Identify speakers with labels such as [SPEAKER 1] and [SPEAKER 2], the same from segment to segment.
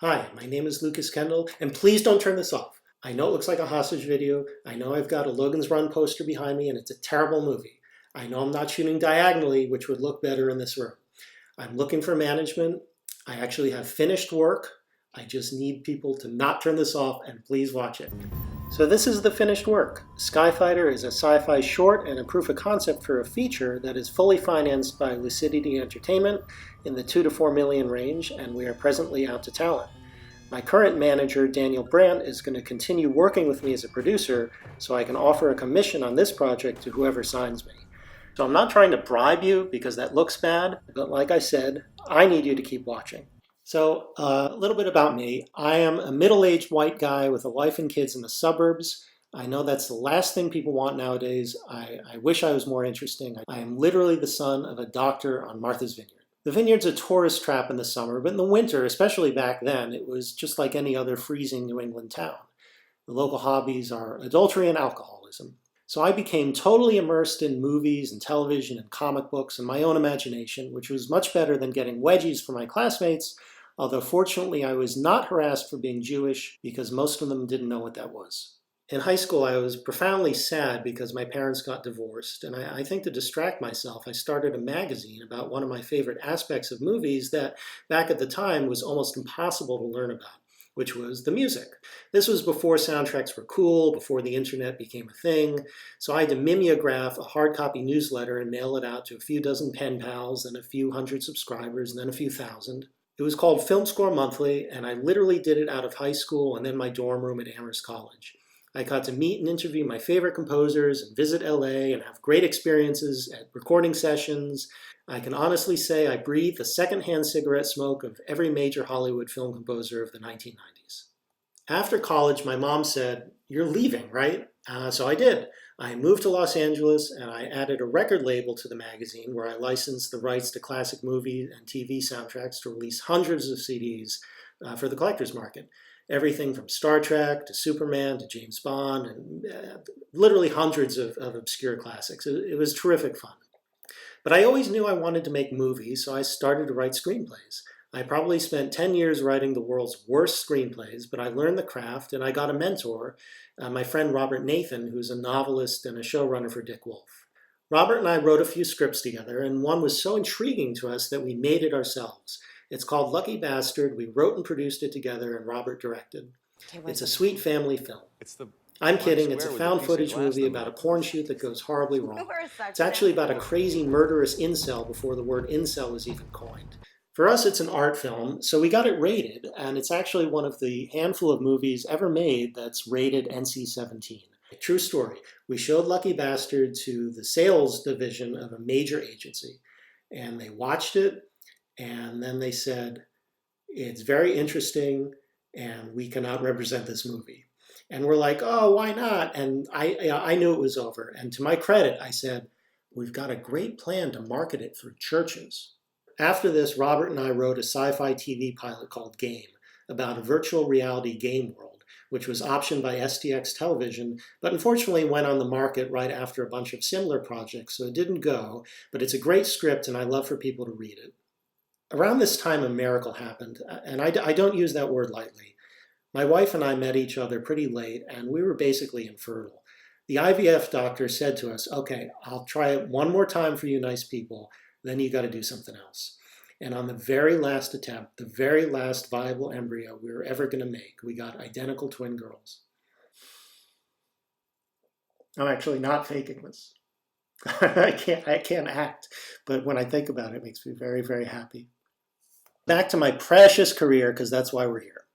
[SPEAKER 1] Hi, my name is Lukas Kendall, and please don't turn this off. I know it looks like a hostage video. I know I've got a Logan's Run poster behind me, and it's a terrible movie. I know I'm not shooting diagonally, which would look better in this room. I'm looking for management. I actually have finished work. I just need people to not turn this off, and please watch it. So this is the finished work. Skyfighter is a sci-fi short and a proof of concept for a feature that is fully financed by Lucidity Entertainment in the 2 to 4 million range, and we are presently out to talent. My current manager, Daniel Brandt, is going to continue working with me as a producer so I can offer a commission on this project to whoever signs me. So I'm not trying to bribe you because that looks bad, but like I said, I need you to keep watching. So a little bit about me. I am a middle-aged white guy with a wife and kids in the suburbs. I know that's the last thing people want nowadays. I wish I was more interesting. I am literally the son of a doctor on Martha's Vineyard. The vineyard's a tourist trap in the summer, but in the winter, especially back then, it was just like any other freezing New England town. The local hobbies are adultery and alcoholism. So I became totally immersed in movies and television and comic books and my own imagination, which was much better than getting wedgies from my classmates, although fortunately I was not harassed for being Jewish because most of them didn't know what that was. In high school, I was profoundly sad because my parents got divorced, and I think to distract myself, I started a magazine about one of my favorite aspects of movies that back at the time was almost impossible to learn about, which was the music. This was before soundtracks were cool, before the internet became a thing, so I had to mimeograph a hard copy newsletter and mail it out to a few dozen pen pals and a few hundred subscribers and then a few thousand. It was called Film Score Monthly, and I literally did it out of high school and then my dorm room at Amherst College. I got to meet and interview my favorite composers and visit LA and have great experiences at recording sessions. I can honestly say I breathed the secondhand cigarette smoke of every major Hollywood film composer of the 1990s. After college, my mom said, "You're leaving, right?" So I did. I moved to Los Angeles and I added a record label to the magazine where I licensed the rights to classic movie and TV soundtracks to release hundreds of CDs for the collector's market. Everything from Star Trek to Superman to James Bond and literally hundreds of obscure classics. It was terrific fun. But I always knew I wanted to make movies, so I started to write screenplays. I probably spent 10 years writing the world's worst screenplays, but I learned the craft and I got a mentor, my friend Robert Nathan, who's a novelist and a showrunner for Dick Wolf. Robert and I wrote a few scripts together, and one was so intriguing to us that we made it ourselves. It's called Lucky Bastard. We wrote and produced it together, and Robert directed. It's a sweet family film. I'm kidding. It's a found footage movie about a porn shoot that goes horribly wrong. It's actually about a crazy, murderous incel before the word incel was even coined. For us, it's an art film, so we got it rated, and it's actually one of the handful of movies ever made that's rated NC-17. True story. We showed Lucky Bastard to the sales division of a major agency, and they watched it. And then they said, "It's very interesting and we cannot represent this movie." And we're like, "Oh, why not?" And I knew it was over. And to my credit, I said, "We've got a great plan to market it through churches." After this, Robert and I wrote a sci-fi TV pilot called Game about a virtual reality game world, which was optioned by STX Television, but unfortunately went on the market right after a bunch of similar projects, so it didn't go. But it's a great script and I love for people to read it. Around this time, a miracle happened, and I don't use that word lightly. My wife and I met each other pretty late, and we were basically infertile. The IVF doctor said to us, "Okay, I'll try it one more time for you nice people, then you got to do something else." And on the very last attempt, the very last viable embryo we were ever going to make, we got identical twin girls. I'm actually not faking this. I can't act, but when I think about it, it makes me very, very happy. Back to my precious career, because that's why we're here.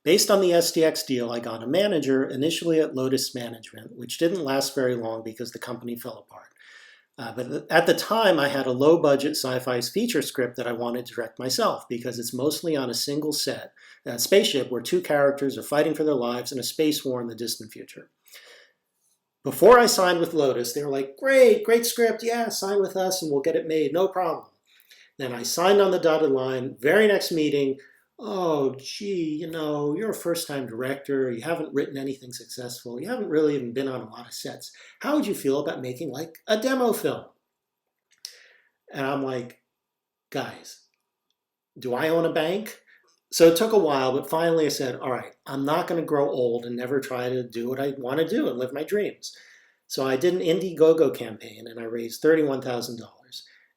[SPEAKER 1] Based on the STX deal, I got a manager initially at Lotus Management, which didn't last very long because the company fell apart. But at the time, I had a low-budget sci-fi feature script that I wanted to direct myself because it's mostly on a single set, a spaceship where two characters are fighting for their lives in a space war in the distant future. Before I signed with Lotus, they were like, great script, yeah, sign with us and we'll get it made, no problem. Then I signed on the dotted line, very next meeting, "Oh, gee, you're a first-time director, you haven't written anything successful, you haven't really even been on a lot of sets. How would you feel about making like a demo film?" And I'm like, "Guys, do I own a bank?" So it took a while, but finally I said, all right, I'm not going to grow old and never try to do what I want to do and live my dreams. So I did an Indiegogo campaign and I raised $31,000.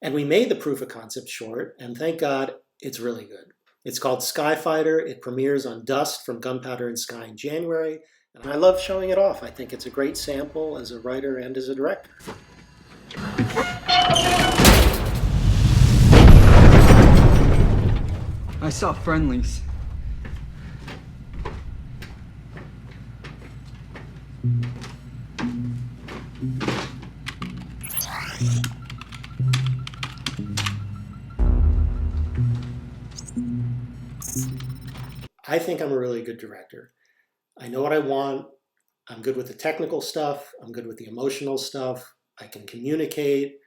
[SPEAKER 1] And we made the proof of concept short, and thank God it's really good. It's called Skyfighter. It premieres on Dust from Gunpowder and Sky in January. And I love showing it off. I think it's a great sample as a writer and as a director.
[SPEAKER 2] I saw friendlies.
[SPEAKER 1] I think I'm a really good director. I know what I want. I'm good with the technical stuff. I'm good with the emotional stuff. I can communicate,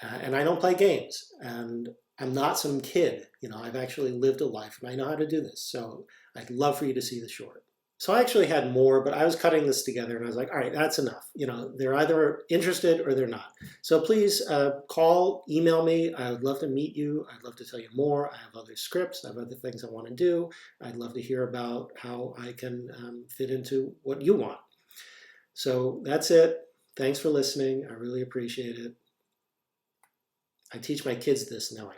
[SPEAKER 1] and I don't play games. And I'm not some kid. I've actually lived a life, and I know how to do this. So I'd love for you to see the short. So I actually had more, but I was cutting this together, and I was like, all right, that's enough. They're either interested or they're not. So please call, email me. I would love to meet you. I'd love to tell you more. I have other scripts. I have other things I want to do. I'd love to hear about how I can fit into what you want. So that's it. Thanks for listening. I really appreciate it. I teach my kids this now.